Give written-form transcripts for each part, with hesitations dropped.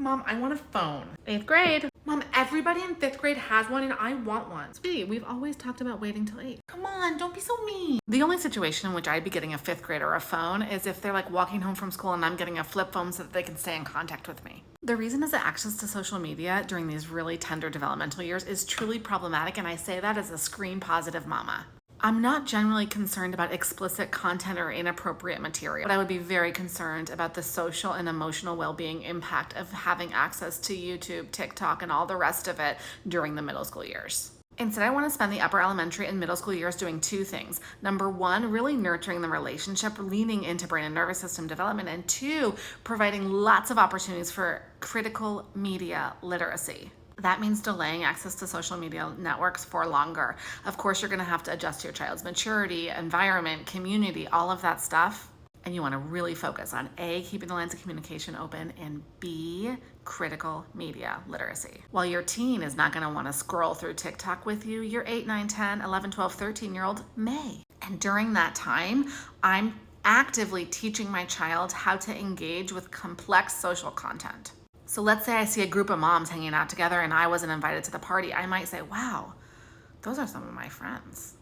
Mom, I want a phone. 8th grade. Mom, everybody in 5th grade has one and I want one. Sweetie, we've always talked about waiting till 8. Come on, don't be so mean. The only situation in which I'd be getting a 5th grader a phone is if they're like walking home from school and I'm getting a flip phone so that they can stay in contact with me. The reason is that access to social media during these really tender developmental years is truly problematic, and I say that as a screen positive mama. I'm not generally concerned about explicit content or inappropriate material, but I would be very concerned about the social and emotional well-being impact of having access to YouTube, TikTok, and all the rest of it during the middle school years. Instead, I want to spend the upper elementary and middle school years doing 2 things. Number 1, really nurturing the relationship, leaning into brain and nervous system development, and 2, providing lots of opportunities for critical media literacy. That means delaying access to social media networks for longer. Of course, you're going to have to adjust to your child's maturity, environment, community, all of that stuff. And you want to really focus on A, keeping the lines of communication open, and B, critical media literacy. While your teen is not going to want to scroll through TikTok with you, your 8, 9, 10, 11, 12, 13-year-old may. And during that time, I'm actively teaching my child how to engage with complex social content. So let's say I see a group of moms hanging out together and I wasn't invited to the party. I might say, wow, those are some of my friends.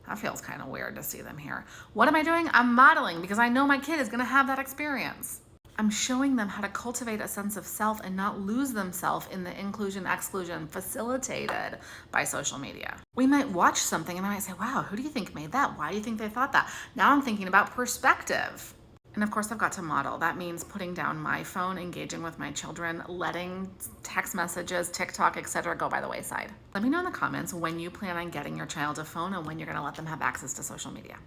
That feels kind of weird to see them here. What am I doing? I'm modeling because I know my kid is going to have that experience. I'm showing them how to cultivate a sense of self and not lose themselves in the inclusion-exclusion facilitated by social media. We might watch something and I might say, wow, who do you think made that? Why do you think they thought that? Now I'm thinking about perspective. And of course, I've got to model. That means putting down my phone, engaging with my children, letting text messages, TikTok, etc. go by the wayside. Let me know in the comments when you plan on getting your child a phone and when you're going to let them have access to social media.